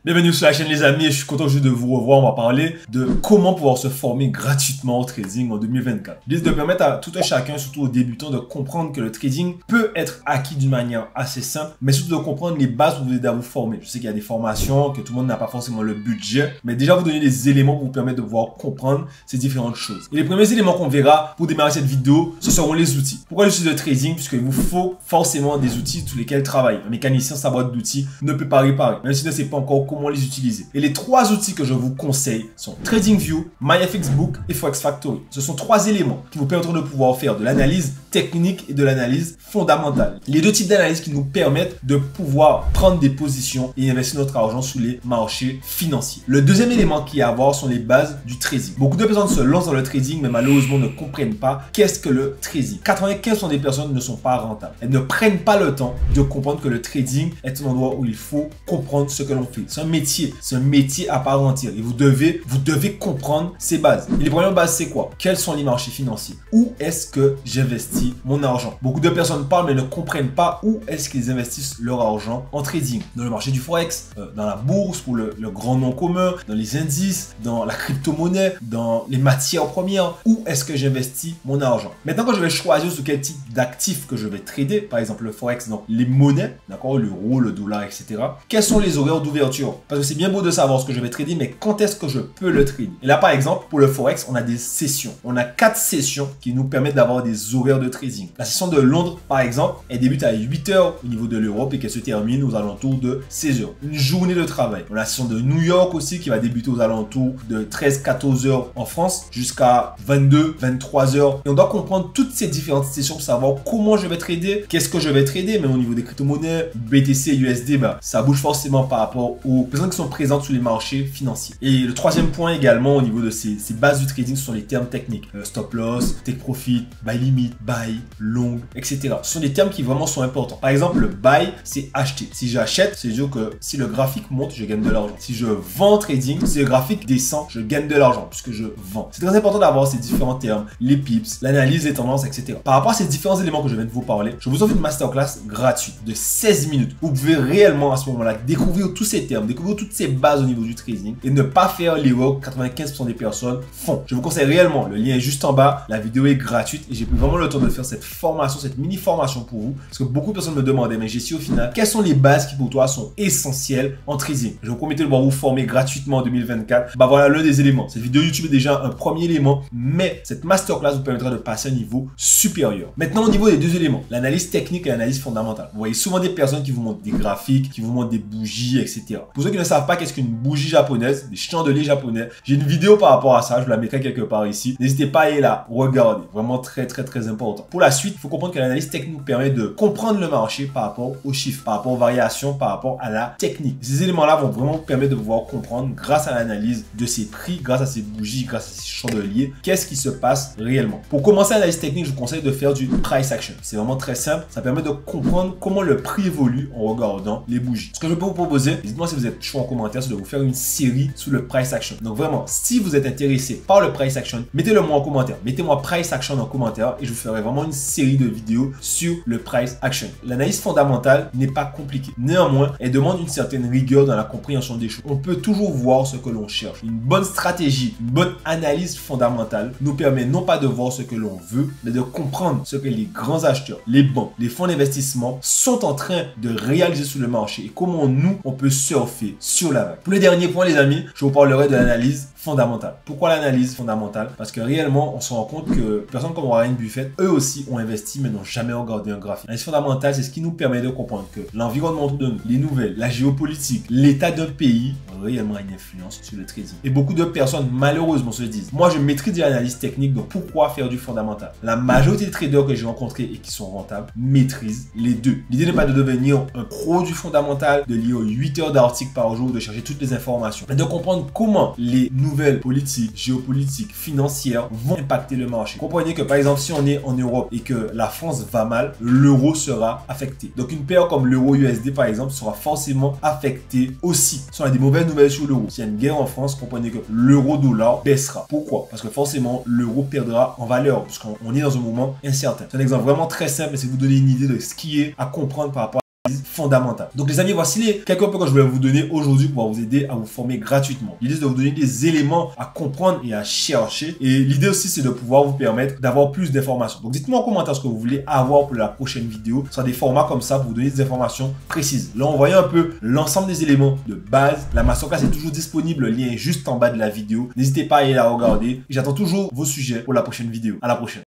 Bienvenue sur la chaîne les amis, et je suis content juste de vous revoir. On va parler de comment pouvoir se former gratuitement au trading en 2024. L'idée de permettre à tout un chacun, surtout aux débutants, de comprendre que le trading peut être acquis d'une manière assez simple, mais surtout de comprendre les bases pour vous aider à vous former. Je sais qu'il y a des formations, que tout le monde n'a pas forcément le budget, mais déjà vous donner des éléments pour vous permettre de pouvoir comprendre ces différentes choses. Et les premiers éléments qu'on verra pour démarrer cette vidéo, ce seront les outils. Pourquoi les outils de trading? Puisqu'il vous faut forcément des outils sous lesquels travailler. Un mécanicien, sa boîte d'outils ne peut pas réparer, même s'il ne sait pas encore comment les utiliser. Et les trois outils que je vous conseille sont TradingView, MyFXBook et Forex Factory. Ce sont trois éléments qui vous permettront de pouvoir faire de l'analyse technique et de l'analyse fondamentale. Les deux types d'analyse qui nous permettent de pouvoir prendre des positions et investir notre argent sur les marchés financiers. Le deuxième élément qui est à voir sont les bases du trading. Beaucoup de personnes se lancent dans le trading mais malheureusement ne comprennent pas qu'est-ce que le trading. 95% des personnes ne sont pas rentables. Elles ne prennent pas le temps de comprendre que le trading est un endroit où il faut comprendre ce que l'on fait. C'est un métier. C'est un métier à part entière et vous devez comprendre ces bases. Et les premières bases, c'est quoi? Quels sont les marchés financiers? Où est-ce que j'investis mon argent? Beaucoup de personnes parlent mais ne comprennent pas où est-ce qu'ils investissent leur argent en trading. Dans le marché du Forex, dans la bourse pour le grand nom commun, dans les indices, dans la crypto-monnaie, dans les matières premières. Où est-ce que j'investis mon argent? Maintenant, quand je vais choisir sur quel type d'actifs que je vais trader, par exemple le Forex, donc les monnaies, d'accord, l'euro, le dollar, etc. Quels sont les horaires d'ouverture? Parce que c'est bien beau de savoir ce que je vais trader, mais quand est-ce que je peux le trader? Et là, par exemple, pour le Forex, on a des sessions. On a 4 sessions qui nous permettent d'avoir des horaires de trading. La session de Londres, par exemple, elle débute à 8 h au niveau de l'Europe et qu'elle se termine aux alentours de 16 h. Une journée de travail. On a la session de New York aussi qui va débuter aux alentours de 13-14 h en France jusqu'à 22-23 h. Et on doit comprendre toutes ces différentes sessions pour savoir comment je vais trader, qu'est-ce que je vais trader, même au niveau des crypto-monnaies, BTC, USD, ça bouge forcément par rapport aux personnes qui sont présentes sur les marchés financiers. Et le troisième point également au niveau de ces bases du trading, ce sont les termes techniques. Stop loss, take profit, buy limit, buy, long, etc. Ce sont des termes qui vraiment sont importants. Par exemple, le buy, c'est acheter. Si j'achète, c'est dire que si le graphique monte, je gagne de l'argent. Si je vends trading, si le graphique descend, je gagne de l'argent puisque je vends. C'est très important d'avoir ces différents termes, les pips, l'analyse des tendances, etc. Par rapport à ces différents éléments que je viens de vous parler, je vous offre une masterclass gratuite de 16 minutes. Vous pouvez réellement à ce moment-là découvrir tous ces termes, découvrir toutes ces bases au niveau du trading et ne pas faire l'erreur que 95% des personnes font. Je vous conseille réellement, le lien est juste en bas, la vidéo est gratuite et j'ai pris vraiment le temps de faire cette formation, cette mini formation pour vous parce que beaucoup de personnes me demandaient, mais j'ai su au final, quelles sont les bases qui pour toi sont essentielles en trading? Je vous promets de vous former gratuitement en 2024. Bah voilà l'un des éléments. Cette vidéo YouTube est déjà un premier élément, mais cette masterclass vous permettra de passer à un niveau supérieur. Maintenant au niveau des deux éléments, l'analyse technique et l'analyse fondamentale. Vous voyez souvent des personnes qui vous montrent des graphiques, qui vous montrent des bougies, etc. Pour ceux qui ne savent pas qu'est-ce qu'une bougie japonaise, des chandeliers japonais, j'ai une vidéo par rapport à ça, je vous la mettrai quelque part ici. N'hésitez pas à aller la regarder, vraiment très important. Pour la suite, il faut comprendre que l'analyse technique nous permet de comprendre le marché par rapport aux chiffres, par rapport aux variations, par rapport à la technique. Ces éléments-là vont vraiment vous permettre de pouvoir comprendre grâce à l'analyse de ces prix, grâce à ces bougies, grâce à ces chandeliers, qu'est-ce qui se passe réellement. Pour commencer l'analyse technique, je vous conseille de faire du price action. C'est vraiment très simple, ça permet de comprendre comment le prix évolue en regardant les bougies. Ce que je peux vous proposer, dites-moi si vous êtes chaud en commentaire, c'est de vous faire une série sur le price action. Donc vraiment, si vous êtes intéressé par le price action, mettez-le moi en commentaire. Mettez-moi price action en commentaire et je vous ferai vraiment une série de vidéos sur le price action. L'analyse fondamentale n'est pas compliquée. Néanmoins, elle demande une certaine rigueur dans la compréhension des choses. On peut toujours voir ce que l'on cherche. Une bonne stratégie, une bonne analyse fondamentale nous permet non pas de voir ce que l'on veut, mais de comprendre ce que les grands acheteurs, les banques, les fonds d'investissement sont en train de réaliser sur le marché et comment nous, on peut surfer sur la vague. Pour le dernier point, les amis, je vous parlerai de l'analyse fondamentale. Pourquoi l'analyse fondamentale? Parce que réellement, on se rend compte que personnes comme Warren Buffett, eux aussi ont investi mais n'ont jamais regardé un graphique. L'analyse fondamentale, c'est ce qui nous permet de comprendre que l'environnement de nous, les nouvelles, la géopolitique, l'état d'un pays réellement a une influence sur le trading. Et beaucoup de personnes, malheureusement, se disent, moi, je maîtrise l'analyse technique, donc pourquoi faire du fondamental? La majorité des traders que j'ai rencontrés et qui sont rentables maîtrisent les deux. L'idée n'est pas de devenir un pro du fondamental, de lire 8 heures d'articles par jour, de chercher toutes les informations, mais de comprendre comment les nouvelles politiques, géopolitiques, financières vont impacter le marché. Comprenez que par exemple, si on est en Europe et que la France va mal, l'euro sera affecté. Donc une paire comme l'euro USD par exemple sera forcément affectée aussi. Si on a des mauvaises nouvelles sur l'euro, s'il y a une guerre en France, comprenez que l'euro dollar baissera. Pourquoi? Parce que forcément l'euro perdra en valeur puisqu'on est dans un moment incertain. C'est un exemple vraiment très simple, mais c'est vous donner une idée de ce qui est à comprendre par rapport fondamentale. Donc les amis, voici les quelques points que je voulais vous donner aujourd'hui pour vous aider à vous former gratuitement. L'idée, c'est de vous donner des éléments à comprendre et à chercher. Et l'idée aussi, c'est de pouvoir vous permettre d'avoir plus d'informations. Donc dites-moi en commentaire ce que vous voulez avoir pour la prochaine vidéo. Ce sera des formats comme ça pour vous donner des informations précises. Là, on voyait un peu l'ensemble des éléments de base. La masterclass est toujours disponible. Le lien est juste en bas de la vidéo. N'hésitez pas à aller la regarder. J'attends toujours vos sujets pour la prochaine vidéo. À la prochaine.